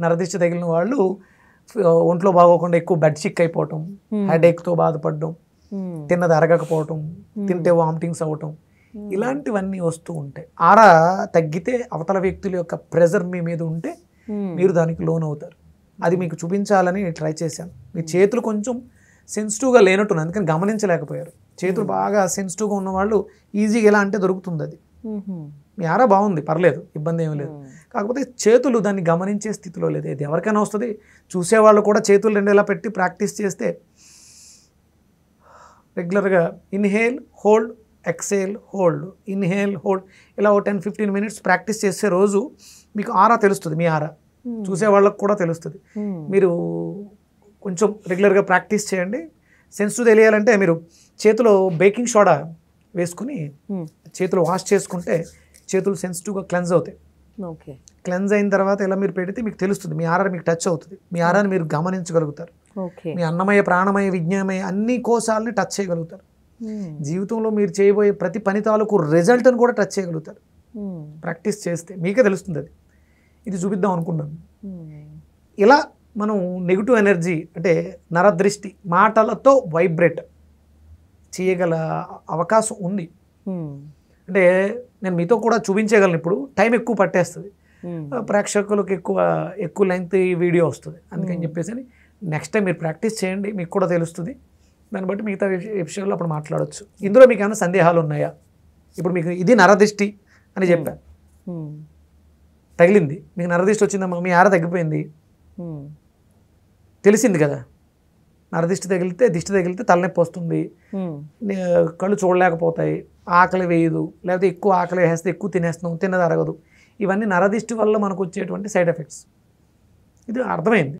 నరదిష్టి తగిలిన వాళ్ళు ఒంట్లో బాగోకుండా ఎక్కువ బెడ్ సిక్ అయిపోవటం, హెడేక్తో బాధపడడం, తిన్నది అరగకపోవటం, తింటే వామిటింగ్స్ అవ్వటం, ఇలాంటివన్నీ వస్తూ ఉంటాయి. ఆరా తగ్గితే అవతల వ్యక్తుల యొక్క ప్రెజర్ మీ మీద ఉంటే మీరు దానికి లోన్ అవుతారు. అది మీకు చూపించాలని ట్రై చేశాను. మీ చేతులు కొంచెం సెన్సిటివ్గా లేనట్టున్నాయి, అందుకని గమనించలేకపోయారు. చేతులు బాగా సెన్సిటివ్గా ఉన్న వాళ్ళు ఈజీగా ఎలా అంటే దొరుకుతుంది. అది మీ ఆరా బాగుంది, పర్లేదు, ఇబ్బంది ఏమీ లేదు. కాకపోతే చేతులు దాన్ని గమనించే స్థితిలో లేదు. ఇది ఎవరికైనా వస్తుంది. చూసేవాళ్ళు కూడా చేతులు రెండు ఇలా పెట్టి ప్రాక్టీస్ చేస్తే రెగ్యులర్గా inhale hold exhale hold inhale hold ఇలా 10-15 మినిట్స్ ప్రాక్టీస్ చేసే రోజు మీకు ఆరా తెలుస్తుంది. మీ ఆరా చూసే వాళ్ళకు కూడా తెలుస్తుంది. మీరు కొంచెం రెగ్యులర్గా ప్రాక్టీస్ చేయండి. సెన్సిటివ్ తెలియాలంటే మీరు చేతిలో బేకింగ్ సోడా వేసుకుని చేతులు వాష్ చేసుకుంటే చేతులు సెన్సిటివ్గా క్లెన్స్ అవుతాయి. ఓకే, క్లెన్స్ అయిన తర్వాత ఇలా మీరు పెడితే మీకు తెలుస్తుంది. మీ ఆరా మీకు టచ్ అవుతుంది. మీ ఆరాని మీరు గమనించగలుగుతారు. మీ అన్నమయ ప్రాణమయ విజ్ఞానమయ అన్ని కోశాలని టచ్ చేయగలుగుతారు. జీవితంలో మీరు చేయబోయే ప్రతి పని తాలూకు రిజల్ట్ని కూడా టచ్ చేయగలుగుతారు ప్రాక్టీస్ చేస్తే. మీకే తెలుస్తుంది. అది ఇది చూపిద్దాం అనుకున్నాను. ఇలా మనం నెగిటివ్ ఎనర్జీ అంటే నరదృష్టి మాటలతో వైబ్రేట్ చేయగల అవకాశం ఉంది. అంటే నేను మీతో కూడా చూపించగలను. ఇప్పుడు టైం ఎక్కువ పట్టేస్తుంది, ప్రేక్షకులకు ఎక్కువ లెంగ్త్ వీడియో వస్తుంది. అందుకని చెప్పేసి నెక్స్ట్ టైం మీరు ప్రాక్టీస్ చేయండి, మీకు కూడా తెలుస్తుంది. దాన్ని బట్టి మిగతా విషయాల్లో అప్పుడు మాట్లాడవచ్చు. ఇందులో మీకు ఏమైనా సందేహాలు ఉన్నాయా? ఇప్పుడు మీకు ఇది నరదృష్టి అని చెప్పాను, తగిలింది, మీకు నరదృష్టి వచ్చిందమ్మా, మీ ఆర తగ్గిపోయింది, తెలిసింది కదా. నరదిష్టి తగిలితే తలనొప్పి వస్తుంది, కళ్ళు చూడలేకపోతాయి, ఆకలి వేయదు, లేకపోతే ఎక్కువ ఆకలి వేస్తే ఎక్కువ తినేస్తున్నాం, తిన్నది అరగదు. ఇవన్నీ నరదిష్టి వల్ల మనకు వచ్చేటువంటి సైడ్ ఎఫెక్ట్స్. ఇది అర్థమైంది.